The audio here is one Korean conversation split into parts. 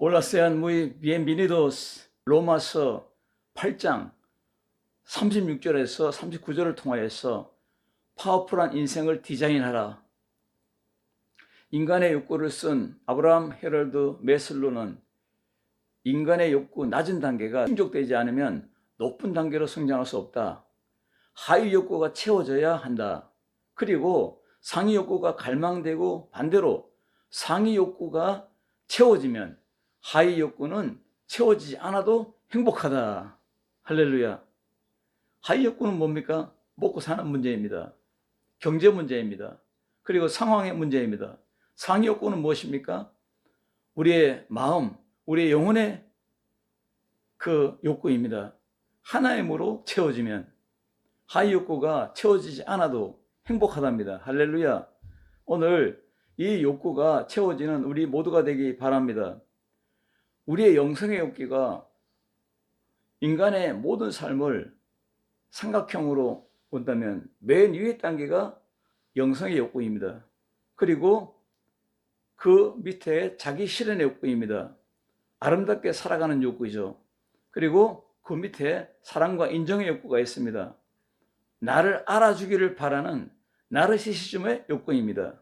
Hola, sean muy bienvenidos. 로마서 8장 36절에서 39절을 통하여서 파워풀한 인생을 디자인하라. 인간의 욕구를 쓴 아브라함 헤럴드 메슬로는 인간의 욕구 낮은 단계가 충족되지 않으면 높은 단계로 성장할 수 없다. 하위 욕구가 채워져야 한다. 그리고 상위 욕구가 갈망되고 반대로 상위 욕구가 채워지면 하위 욕구는 채워지지 않아도 행복하다. 할렐루야. 하위 욕구는 뭡니까? 먹고 사는 문제입니다. 경제 문제입니다. 그리고 상황의 문제입니다. 상위 욕구는 무엇입니까? 우리의 마음, 우리의 영혼의 그 욕구입니다. 하나님으로 채워지면 하위 욕구가 채워지지 않아도 행복하답니다. 할렐루야. 오늘 이 욕구가 채워지는 우리 모두가 되기 바랍니다. 우리의 영성의 욕구가 인간의 모든 삶을 삼각형으로 본다면 맨 위의 단계가 영성의 욕구입니다. 그리고 그 밑에 자기 실현의 욕구입니다. 아름답게 살아가는 욕구이죠. 그리고 그 밑에 사랑과 인정의 욕구가 있습니다. 나를 알아주기를 바라는 나르시시즘의 욕구입니다.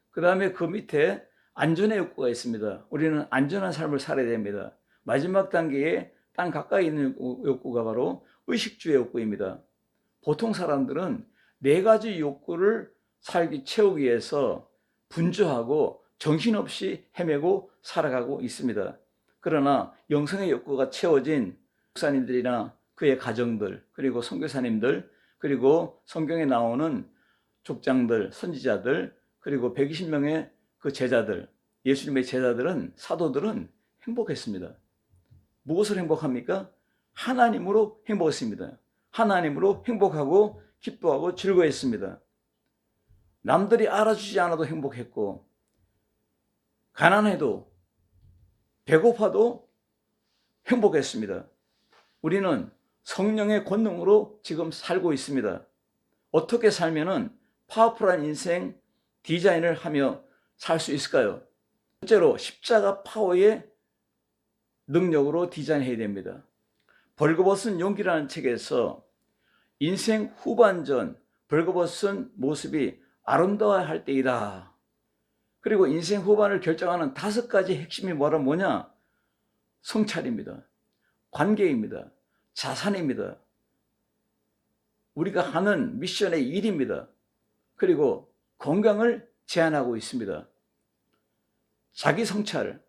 그 다음에 그 밑에 안전의 욕구가 있습니다. 우리는 안전한 삶을 살아야 됩니다. 마지막 단계에 땅 가까이 있는 욕구가 바로 의식주의 욕구입니다. 보통 사람들은 네 가지 욕구를 채우기 위해서 분주하고 정신없이 헤매고 살아가고 있습니다. 그러나 영성의 욕구가 채워진 목사님들이나 그의 가정들, 그리고 선교사님들, 그리고 성경에 나오는 족장들, 선지자들, 그리고 120명의 그 제자들, 예수님의 제자들은, 사도들은 행복했습니다. 무엇을 행복합니까? 하나님으로 행복했습니다. 하나님으로 행복하고 기뻐하고 즐거워했습니다. 남들이 알아주지 않아도 행복했고, 가난해도 배고파도 행복했습니다. 우리는 성령의 권능으로 지금 살고 있습니다. 어떻게 살면은 파워풀한 인생 디자인을 하며 살 수 있을까요? 첫째로 십자가 파워의 능력으로 디자인해야 됩니다. 벌거벗은 용기라는 책에서 인생 후반전 벌거벗은 모습이 아름다워야 할 때이다. 그리고 인생 후반을 결정하는 5가지 핵심이 뭐냐? 성찰입니다. 관계입니다. 자산입니다. 우리가 하는 미션의 일입니다. 그리고 건강을 제한하고 있습니다. 자기 성찰,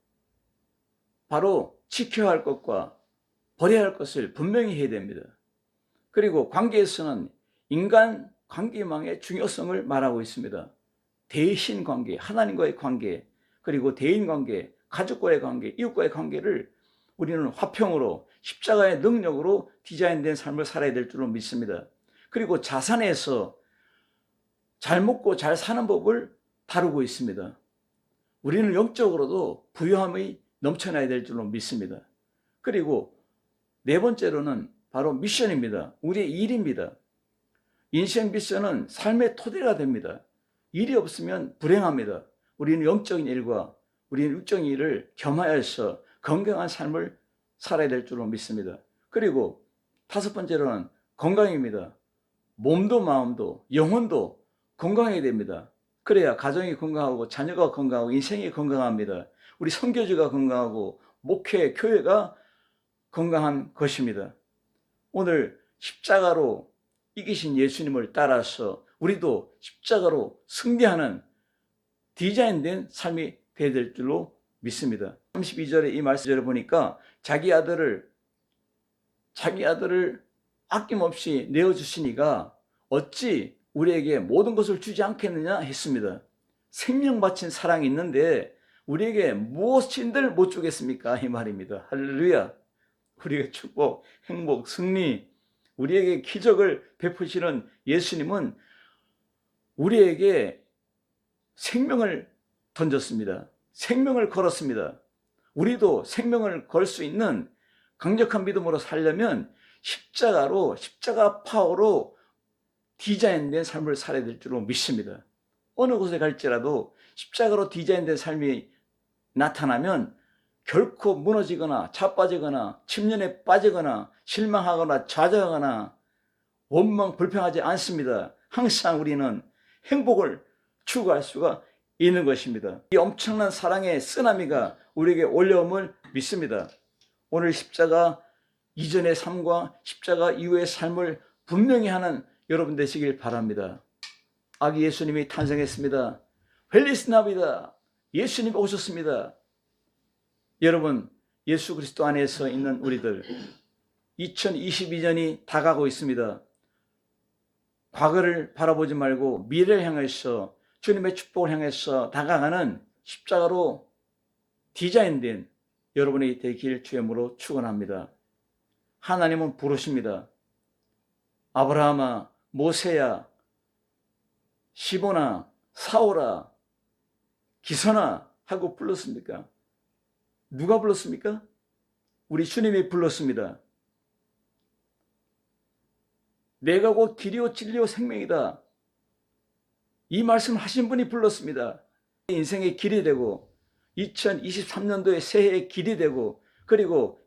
바로 지켜야 할 것과 버려야 할 것을 분명히 해야 됩니다. 그리고 관계에서는 인간 관계망의 중요성을 말하고 있습니다. 대신 관계, 하나님과의 관계, 그리고 대인 관계, 가족과의 관계, 이웃과의 관계를 우리는 화평으로 십자가의 능력으로 디자인된 삶을 살아야 될 줄로 믿습니다. 그리고 자산에서 잘 먹고 잘 사는 법을 다루고 있습니다. 우리는 영적으로도 부유함이 넘쳐나야 될 줄로 믿습니다. 그리고 네 번째로는 바로 미션입니다. 우리의 일입니다. 인생 미션은 삶의 토대가 됩니다. 일이 없으면 불행합니다. 우리는 영적인 일과 우리는 육적인 일을 겸하여서 건강한 삶을 살아야 될 줄로 믿습니다. 그리고 5번째로는 건강입니다. 몸도 마음도 영혼도 건강해야 됩니다. 그래야 가정이 건강하고 자녀가 건강하고 인생이 건강합니다. 우리 선교지가 건강하고 목회, 교회가 건강한 것입니다. 오늘 십자가로 이기신 예수님을 따라서 우리도 십자가로 승리하는 디자인된 삶이 되어야 될 줄로 믿습니다. 32절에 이 말씀을 보니까 자기 아들을 아낌없이 내어주시니가 어찌 우리에게 모든 것을 주지 않겠느냐 했습니다. 생명 바친 사랑이 있는데 우리에게 무엇인들 못 주겠습니까? 이 말입니다. 할렐루야. 우리에게 축복, 행복, 승리, 우리에게 기적을 베푸시는 예수님은 우리에게 생명을 던졌습니다. 생명을 걸었습니다. 우리도 생명을 걸 수 있는 강력한 믿음으로 살려면 십자가 파워로 디자인된 삶을 살아야 될 줄로 믿습니다. 어느 곳에 갈지라도 십자가로 디자인된 삶이 나타나면 결코 무너지거나 자빠지거나 침륜에 빠지거나 실망하거나 좌절하거나 원망 불평하지 않습니다. 항상 우리는 행복을 추구할 수가 있는 것입니다. 이 엄청난 사랑의 쓰나미가 우리에게 올려옴을 믿습니다. 오늘 십자가 이전의 삶과 십자가 이후의 삶을 분명히 하는 여러분 되시길 바랍니다. 아기 예수님이 탄생했습니다. 펠리스 나비다. 예수님이 오셨습니다. 여러분, 예수 그리스도 안에서 있는 우리들 2022년이 다가오고 있습니다. 과거를 바라보지 말고 미래를 향해서 주님의 축복을 향해서 다가가는 십자가로 디자인된 여러분이 되길 주님으로 축원합니다. 하나님은 부르십니다. 아브라함아, 모세야, 시보나, 사오라, 기선아 하고 불렀습니까? 누가 불렀습니까? 우리 주님이 불렀습니다. 내가 곧 길이요 진리요 생명이다. 이 말씀을 하신 분이 불렀습니다. 인생의 길이 되고 2023년도의 새해의 길이 되고 그리고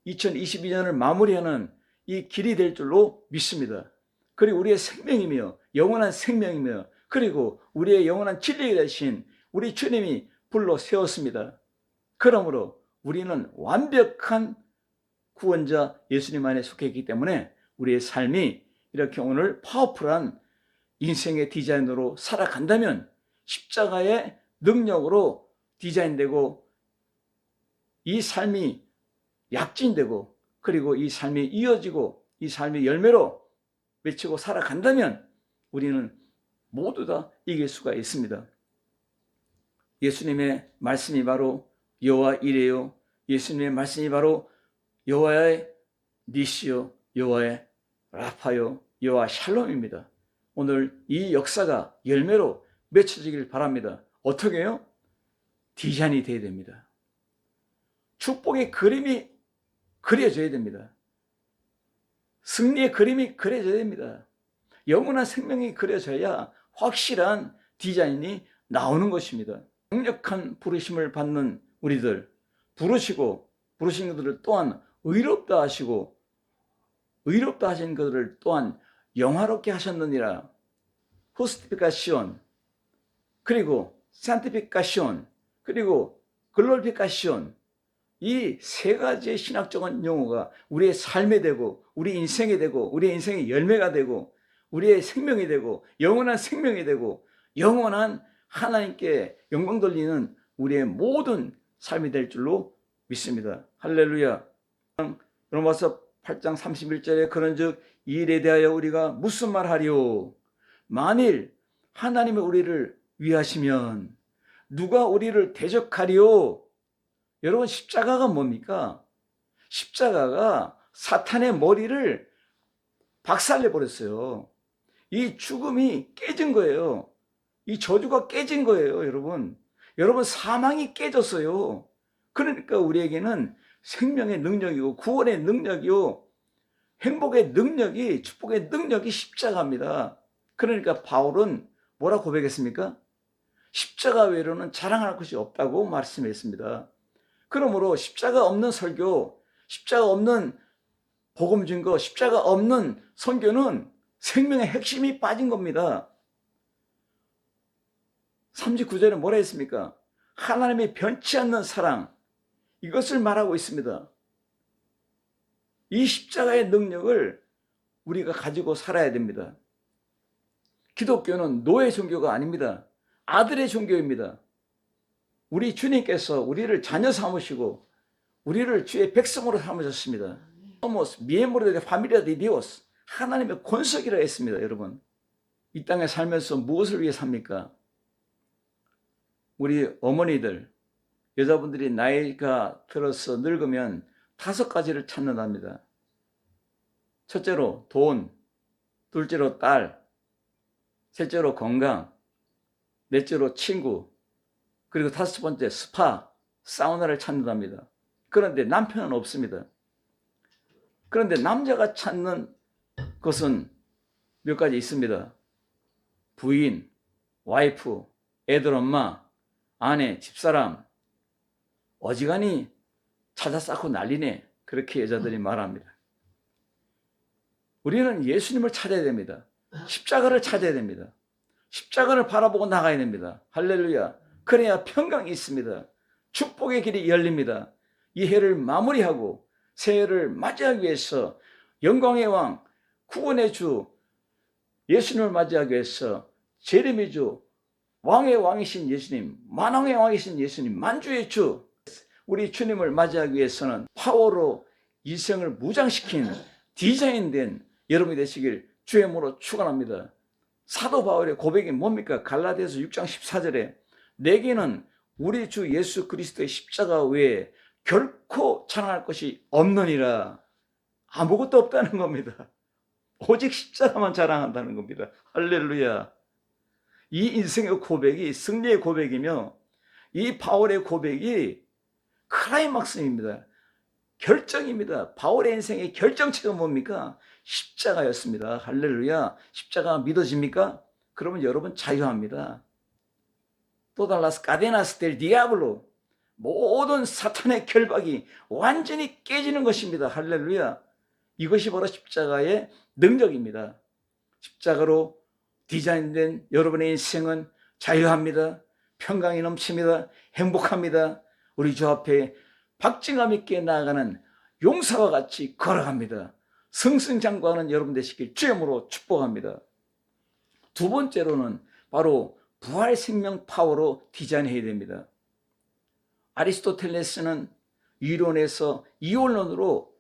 2022년을 마무리하는 이 길이 될 줄로 믿습니다. 그리고 우리의 생명이며 영원한 생명이며 그리고 우리의 영원한 진리가 되신 우리 주님이 불러 세웠습니다. 그러므로 우리는 완벽한 구원자 예수님 안에 속해 있기 때문에 우리의 삶이 이렇게 오늘 파워풀한 인생의 디자인으로 살아간다면 십자가의 능력으로 디자인되고 이 삶이 약진되고 그리고 이 삶이 이어지고 이 삶이 열매로 맺히고 살아간다면 우리는 모두 다 이길 수가 있습니다. 예수님의 말씀이 바로 여호와 이레요. 예수님의 말씀이 바로 여호와의 니시요, 여호와의 라파요, 여호와 샬롬입니다. 오늘 이 역사가 열매로 맺혀지길 바랍니다. 어떻게 해요? 디자인이 되어야 됩니다. 축복의 그림이 그려져야 됩니다. 승리의 그림이 그려져야 됩니다. 영원한 생명이 그려져야 확실한 디자인이 나오는 것입니다. 강력한 부르심을 받는 우리들, 부르신 것들을 또한 의롭다 하시고 의롭다 하신 것들을 또한 영화롭게 하셨느니라. 후스티피카시온, 그리고 산티피카시온, 그리고 글로리피카시온, 이 세 가지의 신학적인 용어가 우리의 삶에 되고 우리 인생에 되고 우리의 인생의 열매가 되고 우리의 생명이 되고 영원한 생명이 되고 영원한 하나님께 영광 돌리는 우리의 모든 삶이 될 줄로 믿습니다. 할렐루야. 로마서 8장 31절에 그런즉 이 일에 대하여 우리가 무슨 말하리요? 만일 하나님이 우리를 위하시면 누가 우리를 대적하리요? 여러분, 십자가가 뭡니까? 십자가가 사탄의 머리를 박살내 버렸어요. 이 죽음이 깨진 거예요. 이 저주가 깨진 거예요, 여러분. 여러분, 사망이 깨졌어요. 그러니까 우리에게는 생명의 능력이고 구원의 능력이요, 행복의 능력이, 축복의 능력이 십자가입니다. 그러니까 바울은 뭐라 고백했습니까? 십자가 외로는 자랑할 것이 없다고 말씀했습니다. 그러므로 십자가 없는 설교, 십자가 없는 복음 증거, 십자가 없는 선교는 생명의 핵심이 빠진 겁니다. 39절에 뭐라 했습니까? 하나님의 변치 않는 사랑, 이것을 말하고 있습니다. 이 십자가의 능력을 우리가 가지고 살아야 됩니다. 기독교는 노예 종교가 아닙니다. 아들의 종교입니다. 우리 주님께서 우리를 자녀 삼으시고 우리를 주의 백성으로 삼으셨습니다. Somos miembros de la familia de Dios. 하나님의 권속이라 했습니다. 여러분, 이 땅에 살면서 무엇을 위해 삽니까? 우리 어머니들, 여자분들이 나이가 들어서 늙으면 5가지를 찾는답니다. 첫째로 돈, 둘째로 딸, 셋째로 건강, 넷째로 친구, 그리고 5번째 스파, 사우나를 찾는답니다. 그런데 남편은 없습니다. 그런데 남자가 찾는 것은 몇 가지 있습니다. 부인, 와이프, 애들 엄마, 아내, 집사람, 어지간히 찾아 쌓고 난리네. 그렇게 여자들이 말합니다. 우리는 예수님을 찾아야 됩니다. 십자가를 찾아야 됩니다. 십자가를 바라보고 나가야 됩니다. 할렐루야. 그래야 평강이 있습니다. 축복의 길이 열립니다. 이 해를 마무리하고 새해를 맞이하기 위해서 영광의 왕, 구원의 주 예수님을 맞이하기 위해서 재림의 주, 왕의 왕이신 예수님, 만왕의 왕이신 예수님, 만주의 주, 우리 주님을 맞이하기 위해서는 파워로 인생을 무장시킨 디자인된 여러분이 되시길 주의 이름으로 축원합니다. 사도 바울의 고백이 뭡니까? 갈라디아서 6장 14절에 내게는 우리 주 예수 그리스도의 십자가 외에 결코 자랑할 것이 없느니라. 아무것도 없다는 겁니다. 오직 십자가만 자랑한다는 겁니다. 할렐루야. 이 인생의 고백이 승리의 고백이며 이 바울의 고백이 클라이막스입니다. 결정입니다. 바울의 인생의 결정체가 뭡니까? 십자가였습니다. 할렐루야. 십자가 믿어집니까? 그러면 여러분 자유합니다. Todas las cadenas del diablo, 모든 사탄의 결박이 완전히 깨지는 것입니다. 할렐루야. 이것이 바로 십자가의 능력입니다. 십자가로 디자인된 여러분의 인생은 자유합니다. 평강이 넘칩니다. 행복합니다. 우리 주 앞에 박진감 있게 나아가는 용사와 같이 걸어갑니다. 승승장구하는 여러분 되시길 주의 이름으로 축복합니다. 두 번째로는 바로 부활 생명 파워로 디자인해야 됩니다. 아리스토텔레스는 이론에서 이원론으로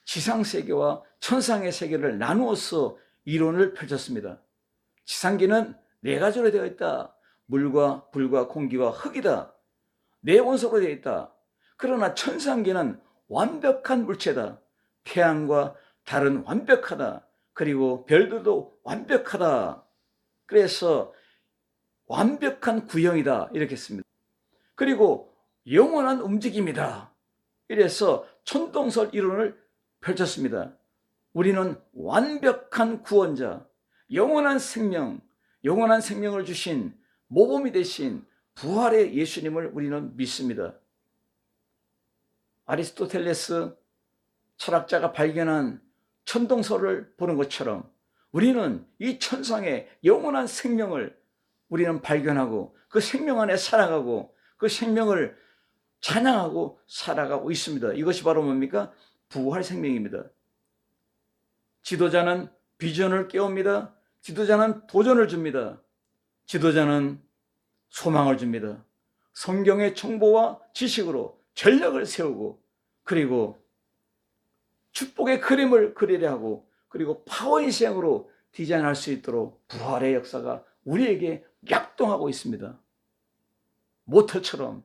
지상세계와 천상의 세계를 나누어서 이론을 펼쳤습니다. 지상계는 네 가지로 되어 있다. 물과 불과 공기와 흙이다. 네 원소로 되어 있다. 그러나 천상계는 완벽한 물체다. 태양과 달은 완벽하다. 그리고 별들도 완벽하다. 그래서 완벽한 구형이다. 이렇게 했습니다. 그리고 영원한 움직임이다. 이래서 천동설 이론을 펼쳤습니다. 우리는 완벽한 구원자, 영원한 생명을 주신 모범이 되신 부활의 예수님을 우리는 믿습니다. 아리스토텔레스 철학자가 발견한 천동설을 보는 것처럼 우리는 이 천상의 영원한 생명을 우리는 발견하고 그 생명 안에 살아가고 그 생명을 찬양하고 살아가고 있습니다. 이것이 바로 뭡니까? 부활 생명입니다. 지도자는 비전을 깨웁니다. 지도자는 도전을 줍니다. 지도자는 소망을 줍니다. 성경의 정보와 지식으로 전략을 세우고 그리고 축복의 그림을 그리려 하고 그리고 파워 인생으로 디자인할 수 있도록 부활의 역사가 우리에게 약동하고 있습니다. 모터처럼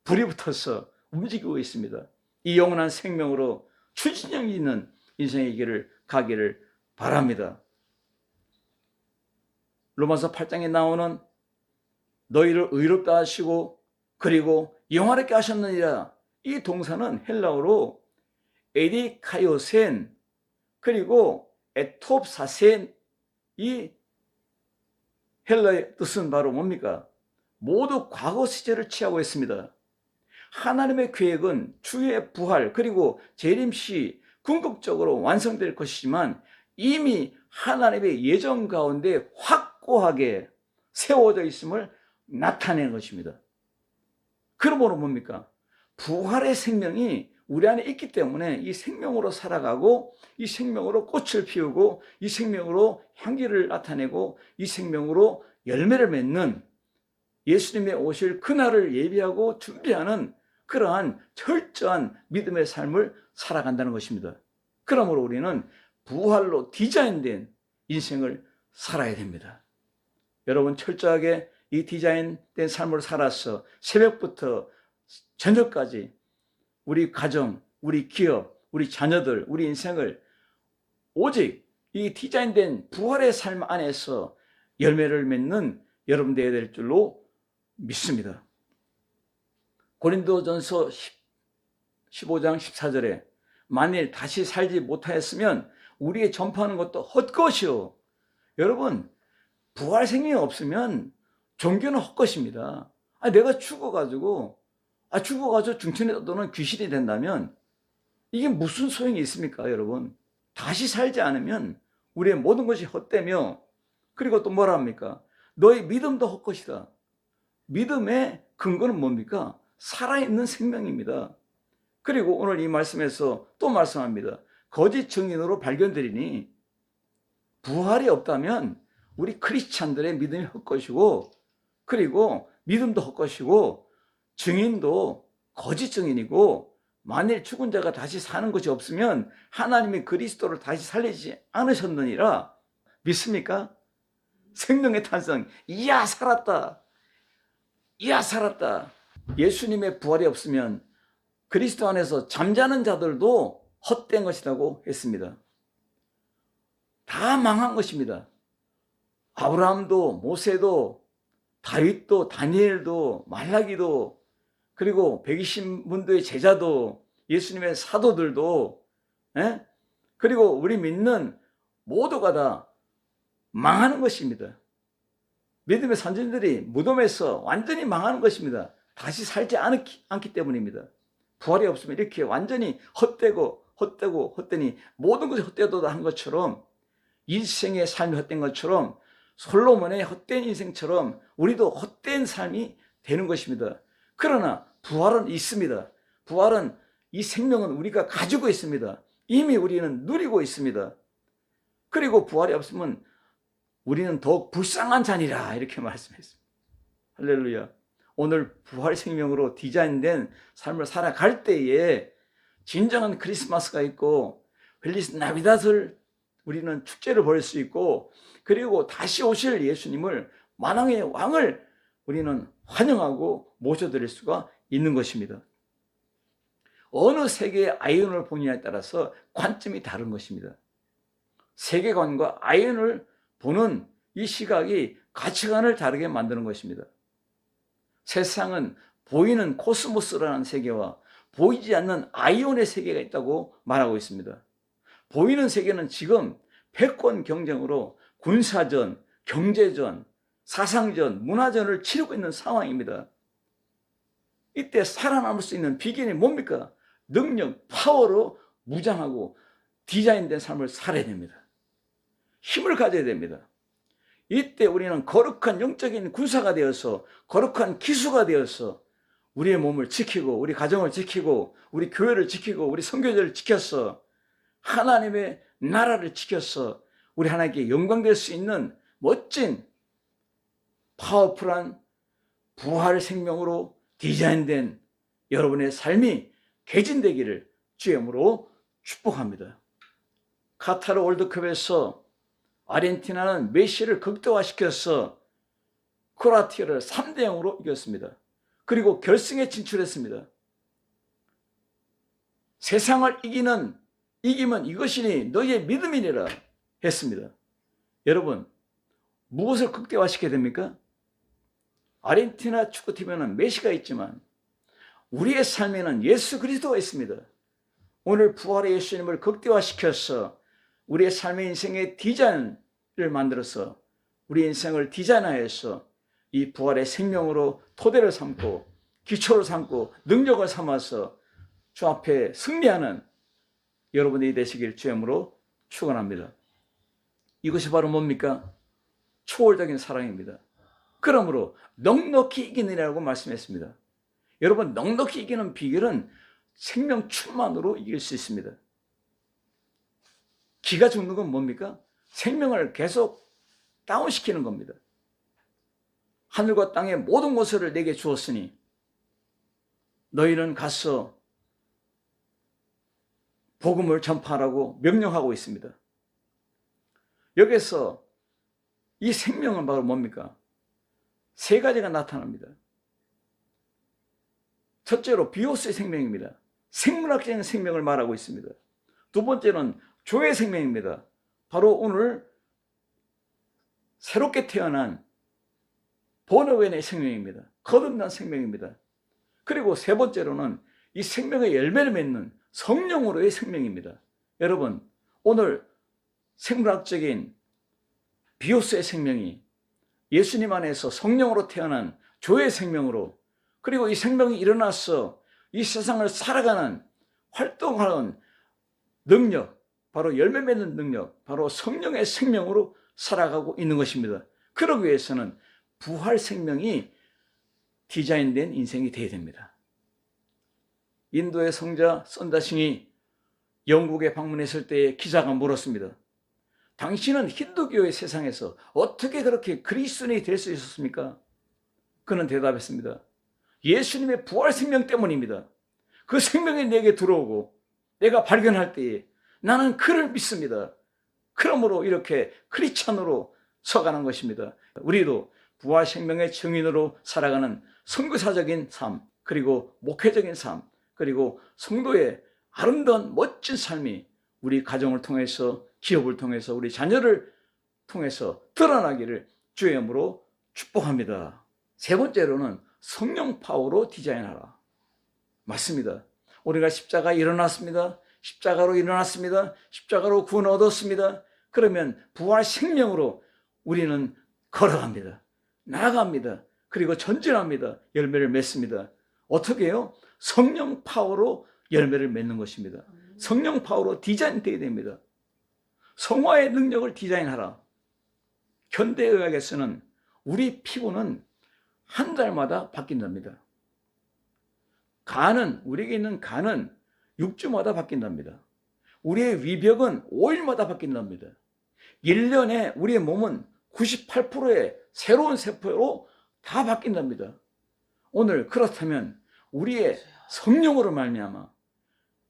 불이 붙어서 움직이고 있습니다. 이 영원한 생명으로 추진력 있는 인생의 길을 가기를 바랍니다. 로마서 8장에 나오는 너희를 의롭다 하시고 그리고 영화롭게 하셨느니라. 이 동사는 헬라어로 에디카이오센 그리고 에톱사센 이 헬라의 뜻은 바로 뭡니까? 모두 과거 시제를 취하고 있습니다. 하나님의 계획은 주의 부활 그리고 재림 시 궁극적으로 완성될 것이지만 이미 하나님의 예정 가운데 확고하게 세워져 있음을 나타내는 것입니다. 그러므로 뭡니까? 부활의 생명이 우리 안에 있기 때문에 이 생명으로 살아가고 이 생명으로 꽃을 피우고 이 생명으로 향기를 나타내고 이 생명으로 열매를 맺는 예수님의 오실 그날을 예비하고 준비하는 그러한 철저한 믿음의 삶을 살아간다는 것입니다. 그러므로 우리는 부활로 디자인된 인생을 살아야 됩니다. 여러분 철저하게 이 디자인된 삶을 살아서 새벽부터 저녁까지 우리 가정, 우리 기업, 우리 자녀들, 우리 인생을 오직 이 디자인된 부활의 삶 안에서 열매를 맺는 여러분 되어야 될 줄로 믿습니다. 고린도전서 15장 14절에 만일 다시 살지 못하였으면 우리의 전파하는 것도 헛것이요. 여러분 부활 생명이 없으면 종교는 헛것입니다. 내가 죽어가지고 죽어가지고 중천에 떠도는 귀신이 된다면 이게 무슨 소용이 있습니까, 여러분? 다시 살지 않으면 우리의 모든 것이 헛되며, 그리고 또 뭐라 합니까? 너의 믿음도 헛것이다. 믿음의 근거는 뭡니까? 살아있는 생명입니다. 그리고 오늘 이 말씀에서 또 말씀합니다. 거짓 증인으로 발견되리니, 부활이 없다면 우리 크리스찬들의 믿음이 헛것이고, 그리고 믿음도 헛것이고, 증인도 거짓 증인이고, 만일 죽은 자가 다시 사는 것이 없으면 하나님이 그리스도를 다시 살리지 않으셨느니라. 믿습니까? 생명의 탄생. 이야, 살았다. 이야, 살았다. 예수님의 부활이 없으면 그리스도 안에서 잠자는 자들도 헛된 것이라고 했습니다. 다 망한 것입니다. 아브라함도, 모세도, 다윗도, 다니엘도, 말라기도, 그리고 120문도의 제자도, 예수님의 사도들도, 그리고 우리 믿는 모두가 다 망하는 것입니다. 믿음의 선진들이 무덤에서 완전히 망하는 것입니다. 다시 살지 않기 때문입니다. 부활이 없으면 이렇게 완전히 헛되니 모든 것이 헛되도다 한 것처럼, 인생의 삶이 헛된 것처럼, 솔로몬의 헛된 인생처럼 우리도 헛된 삶이 되는 것입니다. 그러나 부활은 있습니다. 부활은, 이 생명은 우리가 가지고 있습니다. 이미 우리는 누리고 있습니다. 그리고 부활이 없으면 우리는 더욱 불쌍한 자니라, 이렇게 말씀했습니다. 할렐루야. 오늘 부활 생명으로 디자인된 삶을 살아갈 때에 진정한 크리스마스가 있고, 펠리스 나비닷을 우리는 축제를 벌일 수 있고, 그리고 다시 오실 예수님을, 만왕의 왕을 우리는 환영하고 모셔드릴 수가 있는 것입니다. 어느 세계의 아이언을 보느냐에 따라서 관점이 다른 것입니다. 세계관과 아이언을 보는 이 시각이 가치관을 다르게 만드는 것입니다. 세상은 보이는 코스모스라는 세계와 보이지 않는 아이온의 세계가 있다고 말하고 있습니다. 보이는 세계는 지금 패권 경쟁으로 군사전, 경제전, 사상전, 문화전을 치르고 있는 상황입니다. 이때 살아남을 수 있는 비결이 뭡니까? 능력, 파워로 무장하고 디자인된 삶을 살아야 됩니다. 힘을 가져야 됩니다. 이때 우리는 거룩한 영적인 군사가 되어서, 거룩한 기수가 되어서 우리의 몸을 지키고, 우리 가정을 지키고, 우리 교회를 지키고, 우리 선교제를 지켜서 하나님의 나라를 지켜서 우리 하나님께 영광될 수 있는 멋진 파워풀한 부활 생명으로 디자인된 여러분의 삶이 개진되기를 주의 이름으로 축복합니다. 카타르 월드컵에서 아르헨티나는 메시를 극대화시켜서 크로아티아를 3대0으로 이겼습니다. 그리고 결승에 진출했습니다. 세상을 이기면 이것이니 너희의 믿음이니라 했습니다. 여러분, 무엇을 극대화시켜야 됩니까? 아르헨티나 축구팀에는 메시가 있지만 우리의 삶에는 예수 그리스도가 있습니다. 오늘 부활의 예수님을 극대화시켜서 우리의 삶의 인생의 디자인을 만들어서 우리 인생을 디자인하여서 이 부활의 생명으로 토대를 삼고 기초를 삼고 능력을 삼아서 주 앞에 승리하는 여러분이 되시길 주의 이름으로 축원합니다. 이것이 바로 뭡니까? 초월적인 사랑입니다. 그러므로 넉넉히 이기느라고 말씀했습니다. 여러분, 넉넉히 이기는 비결은 생명 충만으로 이길 수 있습니다. 기가 죽는 건 뭡니까? 생명을 계속 다운시키는 겁니다. 하늘과 땅의 모든 것을 내게 주었으니 너희는 가서 복음을 전파하라고 명령하고 있습니다. 여기서 이 생명은 바로 뭡니까? 세 가지가 나타납니다. 첫째로 비오스의 생명입니다. 생물학적인 생명을 말하고 있습니다. 두 번째는 조의 생명입니다. 바로 오늘 새롭게 태어난 본어웬의 생명입니다. 거듭난 생명입니다. 그리고 세 번째로는 이 생명의 열매를 맺는 성령으로의 생명입니다. 여러분, 오늘 생물학적인 비오스의 생명이 예수님 안에서 성령으로 태어난 조의 생명으로 그리고 이 생명이 일어나서 이 세상을 살아가는 활동하는 능력, 바로 열매 맺는 능력, 바로 성령의 생명으로 살아가고 있는 것입니다. 그러기 위해서는 부활 생명이 디자인된 인생이 되어야 됩니다. 인도의 성자 선다싱이 영국에 방문했을 때 기자가 물었습니다. 당신은 힌두교의 세상에서 어떻게 그렇게 그리스도인이 될 수 있었습니까? 그는 대답했습니다. 예수님의 부활 생명 때문입니다. 그 생명이 내게 들어오고 내가 발견할 때에 나는 그를 믿습니다. 그러므로 이렇게 크리스찬으로 서가는 것입니다. 우리도 부활 생명의 증인으로 살아가는 선교사적인 삶, 그리고 목회적인 삶, 그리고 성도의 아름다운 멋진 삶이 우리 가정을 통해서, 기업을 통해서, 우리 자녀를 통해서 드러나기를 주의 이름으로 축복합니다. 세 번째로는 성령 파워로 디자인하라. 맞습니다. 우리가 십자가에 일어났습니다. 십자가로 일어났습니다. 십자가로 구원 얻었습니다. 그러면 부활 생명으로 우리는 걸어갑니다. 나아갑니다. 그리고 전진합니다. 열매를 맺습니다. 어떻게 해요? 성령 파워로 열매를 맺는 것입니다. 성령 파워로 디자인되어야 됩니다. 성화의 능력을 디자인하라. 현대의학에서는 우리 피부는 한 달마다 바뀐답니다. 간은, 우리에게 있는 간은 6주마다 바뀐답니다. 우리의 위벽은 5일마다 바뀐답니다. 1년에 우리의 몸은 98%의 새로운 세포로 다 바뀐답니다. 오늘 그렇다면 우리의 성령으로 말미암아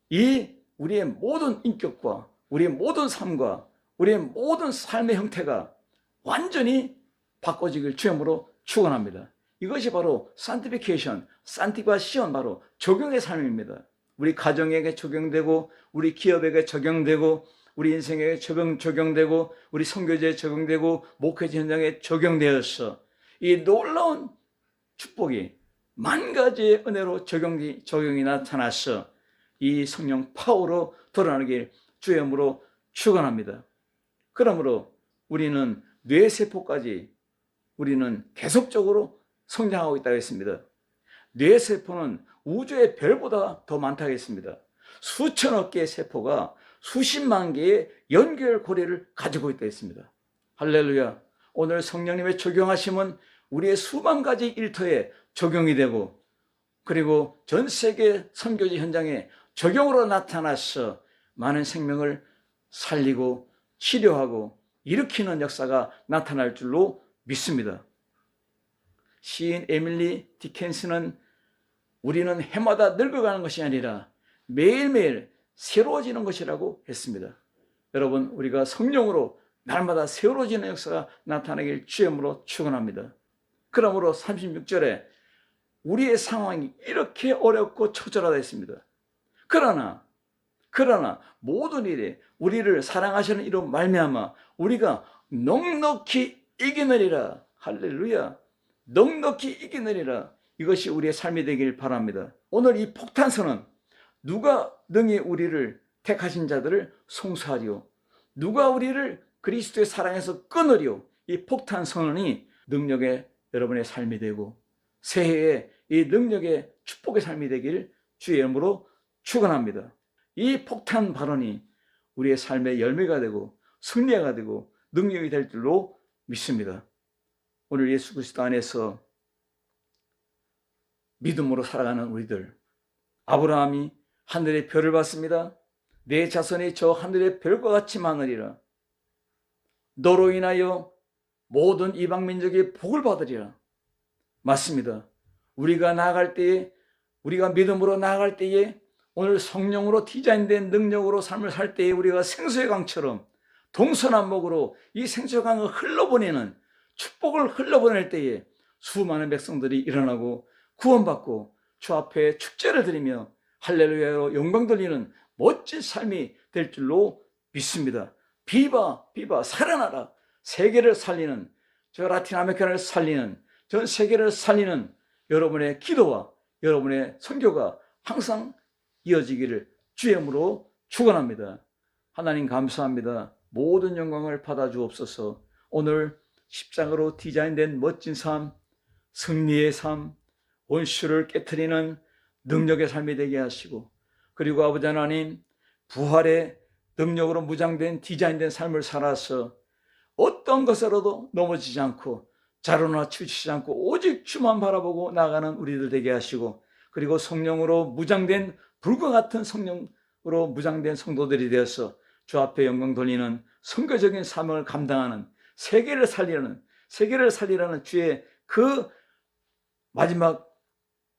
이 우리의 모든 인격과 우리의 모든 삶과 우리의 모든 삶의 형태가 완전히 바꿔지길 주님으로 축원합니다. 이것이 바로 사ን티피케이션, 산티바시온, 바로 적용의 삶입니다. 우리 가정에게 적용되고, 우리 기업에게 적용되고, 우리 인생에게 적용되고, 우리 선교제에 적용되고, 목회자 현장에 적용되어서 이 놀라운 축복이 만 가지의 은혜로 적용이 나타나서 이 성령 파워로 드러나길 주의 이름으로 축원합니다. 그러므로 우리는 뇌세포까지 우리는 계속적으로 성장하고 있다고 했습니다. 뇌세포는 우주의 별보다 더 많다고 했습니다. 수천억 개의 세포가 수십만 개의 연결고리를 가지고 있다고 했습니다. 할렐루야. 오늘 성령님의 적용하심은 우리의 수만 가지 일터에 적용이 되고, 그리고 전 세계 선교지 현장에 적용으로 나타나서 많은 생명을 살리고 치료하고 일으키는 역사가 나타날 줄로 믿습니다. 시인 에밀리 디켄스는 우리는 해마다 늙어가는 것이 아니라 매일매일 새로워지는 것이라고 했습니다. 여러분, 우리가 성령으로 날마다 새로워지는 역사가 나타나길 주님으로 축원합니다. 그러므로 36절에 우리의 상황이 이렇게 어렵고 처절하다 했습니다. 그러나 모든 일에 우리를 사랑하시는 이로 말미암아 우리가 넉넉히 이기느리라. 할렐루야. 넉넉히 이기느리라. 이것이 우리의 삶이 되길 바랍니다. 오늘 이 폭탄선언, 누가 능히 우리를 택하신 자들을 송수하리요, 누가 우리를 그리스도의 사랑에서 끊으리요. 이 폭탄선언이 능력의 여러분의 삶이 되고 새해에 이 능력의 축복의 삶이 되길 주의 이름으로 축원합니다. 이 폭탄 발언이 우리의 삶의 열매가 되고 승리가 되고 능력이 될 줄로 믿습니다. 오늘 예수 그리스도 안에서 믿음으로 살아가는 우리들, 아브라함이 하늘의 별을 봤습니다. 내 자손이 저 하늘의 별과 같이 많으리라. 너로 인하여 모든 이방 민족이 복을 받으리라. 맞습니다. 우리가 나아갈 때에, 우리가 믿음으로 나아갈 때에, 오늘 성령으로 디자인된 능력으로 삶을 살 때에 우리가 생수의 강처럼 동서남북으로 이 생수의 강을 흘러보내는, 축복을 흘러보낼 때에 수많은 백성들이 일어나고 구원받고 주 앞에 축제를 드리며 할렐루야로 영광 돌리는 멋진 삶이 될 줄로 믿습니다. 비바 살아나라. 세계를 살리는, 저 라틴 아메리카를 살리는, 전 세계를 살리는 여러분의 기도와 여러분의 선교가 항상 이어지기를 주의 이름으로 축원합니다. 하나님 감사합니다. 모든 영광을 받아 주옵소서. 오늘 십자가로 디자인된 멋진 삶, 승리의 삶, 원수를 깨트리는 능력의 삶이 되게 하시고, 그리고 아버지 하나님, 부활의 능력으로 무장된 디자인된 삶을 살아서 어떤 것으로도 넘어지지 않고 자로나 치우치지 않고 오직 주만 바라보고 나아가는 우리들 되게 하시고, 그리고 성령으로 무장된, 불과 같은 성령으로 무장된 성도들이 되어서 주 앞에 영광 돌리는 선교적인 사명을 감당하는, 세계를 살리라는 주의 그 마지막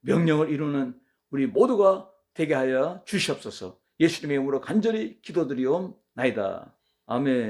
명령을 이루는 우리 모두가 되게 하여 주시옵소서. 예수님의 이름으로 간절히 기도드리옵나이다. 아멘.